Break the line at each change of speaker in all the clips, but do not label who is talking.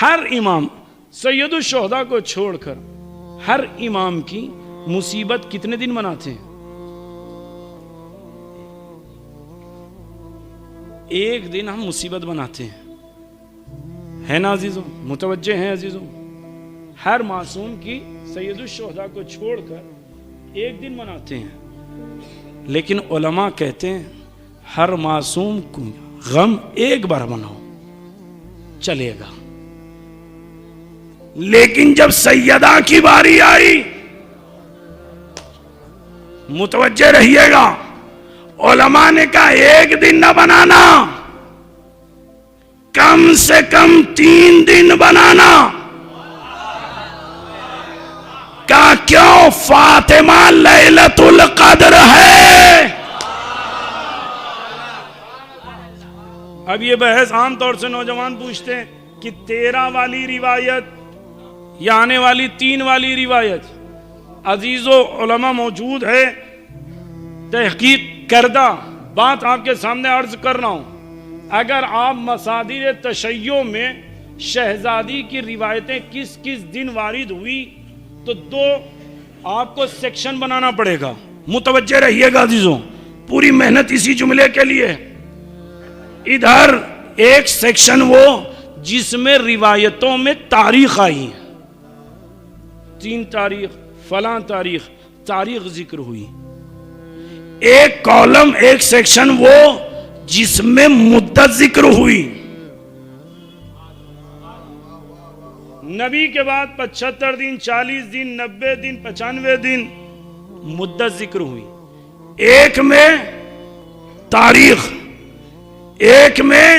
हर इमाम सैयद शुहदा को छोड़कर हर इमाम की मुसीबत कितने दिन मनाते हैं? एक दिन हम मुसीबत बनाते हैं, है ना अजीजों? मुतवज्जे हैं अजीजों? हर मासूम की सैयद शुहदा को छोड़कर एक दिन मनाते हैं, लेकिन उलमा कहते हैं हर मासूम को गम एक बार मनाओ चलेगा, लेकिन जब सैयदा की बारी आई, मुतवज्जे रहिएगा, उलमा ने कहा एक दिन न बनाना, कम से कम 3 दिन बनाना। का क्यों? फातिमा लैलतुल कद्र है। अब ये बहस आमतौर से नौजवान पूछते हैं कि 13 वाली रिवायत या आने वाली 3 वाली रिवायत, अजीजो उलमा मौजूद है, तहकीक करदा बात आपके सामने अर्ज कर रहा हूं। अगर आप मसादिर तशय्यो में शहजादी की रिवायतें किस किस दिन वारिद हुई तो 2 आपको सेक्शन बनाना पड़ेगा। मुतवज्जे रहिएगा अजीजों, पूरी मेहनत इसी जुमले के लिए। इधर एक सेक्शन वो जिसमें रिवायतों में तारीख आई है, 3 तारीख फलां तारीख जिक्र हुई। एक कॉलम एक सेक्शन वो जिसमें मुद्दत जिक्र हुई। नबी के बाद 75 दिन, 40 दिन, 90 दिन, 95 दिन मुद्दत जिक्र हुई। एक में तारीख, एक में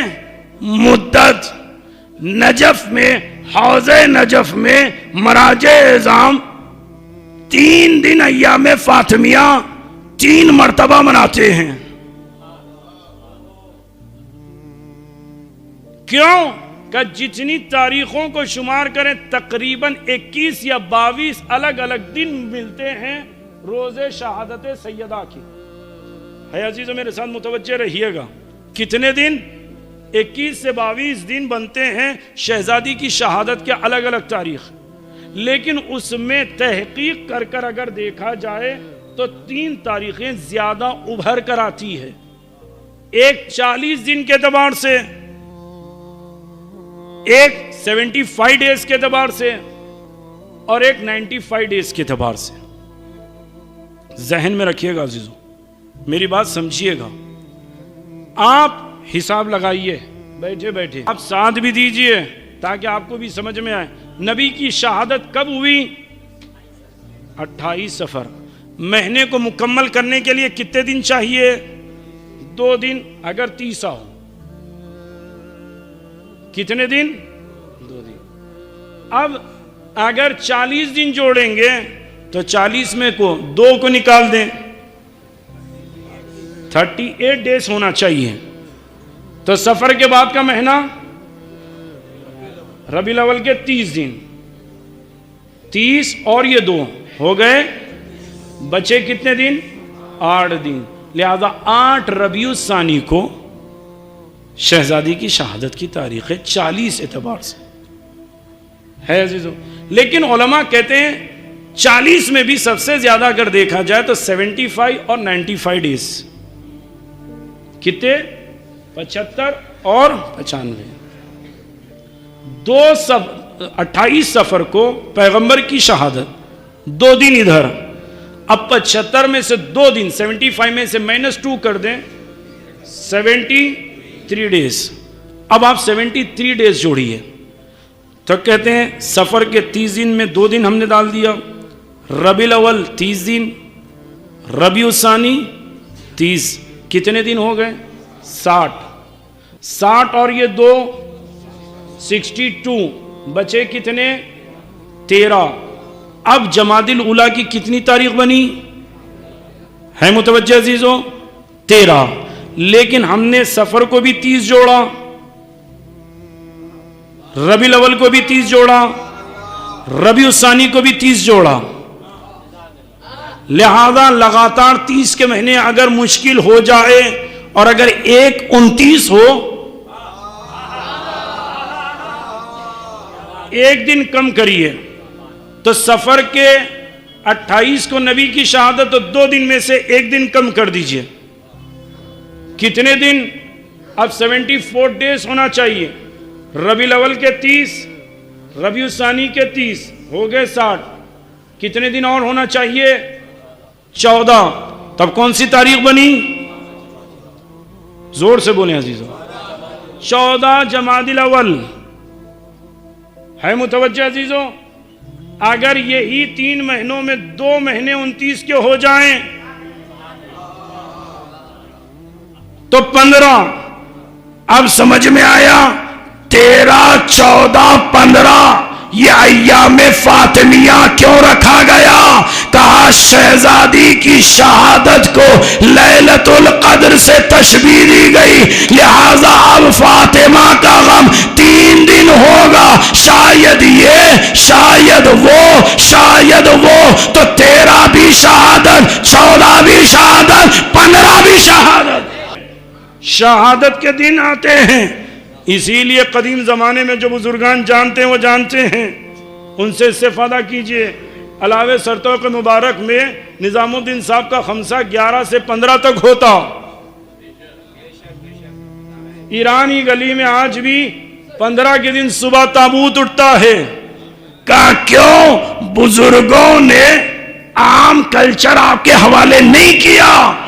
मुद्दत। नजफ में, हौज़े नजफ में मराजे एज़ाम 3 दिन अय्याम फातिमिया 3 मर्तबा मनाते हैं। क्यों? कि जितनी तारीखों को शुमार करें तकरीबन 21 या 22 अलग अलग दिन मिलते हैं रोजे शहादत सैयदा की। है अजीजों, मेरे साथ मुतवज्जे रहिएगा। कितने दिन? 21 से 22 दिन बनते हैं शहजादी की शहादत के अलग अलग तारीख, लेकिन उसमें तहकीक कर कर अगर देखा जाए तो 3 तारीखें ज्यादा उभर कर आती है। एक 40 दिन के एतबार से, एक 75 डेज के एतबार से और एक 95 डेज के एतबार से। जहन में रखिएगा अजीजों, मेरी बात समझिएगा। आप हिसाब लगाइए बैठे बैठे, आप साथ भी दीजिए ताकि आपको भी समझ में आए। नबी की शहादत कब हुई? 28 सफर। महीने को मुकम्मल करने के लिए कितने दिन चाहिए? 2 दिन, अगर 30 हो। कितने दिन? 2 दिन। अब अगर 40 दिन जोड़ेंगे तो 40 में को 2 को निकाल दें, 38 डेज होना चाहिए। तो सफर के बाद का महीना रबीउल अव्वल के 30 दिन, 30 और ये 2 हो गए, बचे कितने दिन? 8 दिन। लिहाजा 8 रबीउल सानी को शहजादी की शहादत की तारीख है 40 एतबार से, है अजीजों। लेकिन उलमा कहते हैं 40 में भी सबसे ज्यादा अगर देखा जाए तो 75 और 95 डेज। कितने? 75 और 95। 28 सफर को पैगंबर की शहादत, 2 दिन इधर। अब 75 में से 2 दिन, 75 में से -2 कर दें, 73 डेज। अब आप 73 डेज जोड़िए तो कहते हैं सफर के 30 दिन में 2 दिन हमने डाल दिया, रबीउल अव्वल 30 दिन, रबीउल सानी 30, कितने दिन हो गए? 60 और ये 2 62, बचे कितने? 13। अब जमादिल उला की कितनी तारीख बनी है मुतवज्जे अजीजों? 13, लेकिन हमने सफर को भी 30 जोड़ा, रबी अव्वल को भी 30 जोड़ा, रबी उसानी को भी 30 जोड़ा। लिहाजा लगातार 30 के महीने अगर मुश्किल हो जाए और अगर 1-29 हो, एक दिन कम करिए, तो सफर के 28 को नबी की शहादत, तो 2 दिन में से 1 दिन कम कर दीजिए। कितने दिन? अब 74 डेज होना चाहिए। रबी अव्वल के 30, रबी उसानी के 30 हो गए 60। कितने दिन और होना चाहिए? 14। तब कौन सी तारीख बनी? जोर से बोले अजीजों। 14 जमादिल अव्वल है। मुतवज्जह अजीजों, अगर यही 3 महीनों में 2 महीने 29 के हो जाएं तो 15। अब समझ में आया? 13, 14, 15 ये अय्यामे फातिमिया क्यों रखा गया? कहा शहजादी की शहादत को लैलतुल कद्र से तशबीह दी गई, लिहाजा अब फातिमा का गम 3 दिन होगा। शायद ये, शायद वो, शायद वो। तो 13 भी शहादत, 14 भी शहादत, 15 भी शहादत। शहादत के दिन आते हैं। इसीलिए कदीम ज़माने में जो बुजुर्गान जानते हैं वो जानते हैं, उनसे इस्तेफादा कीजिए। अलावे सरतौक़ मुबारक में निज़ामुद्दीन साहब का खमसा 11 से 15 तक होता। ईरानी गली में आज भी 15 के दिन सुबह ताबूत उठता है। कहा क्यों? बुजुर्गों ने आम कल्चर आपके हवाले नहीं किया।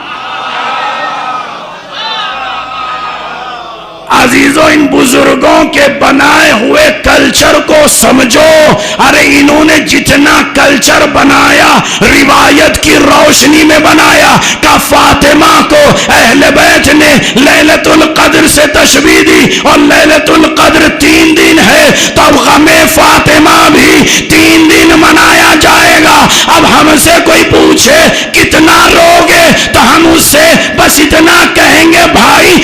अजीजों, इन बुजुर्गों के बनाए हुए कल्चर को समझो। अरे इन्होंने जितना कल्चर बनाया रिवायत की रोशनी में बनाया। का फातिमा को अहले बैत ने लैलतुल कद्र से तशबीह दी और लैलतुल कद्र 3 दिन है, तब गमे फातिमा भी 3 दिन मनाया जाएगा। अब हमसे कोई पूछे कितना रोगे तो हम उससे बस इतना कहेंगे, भाई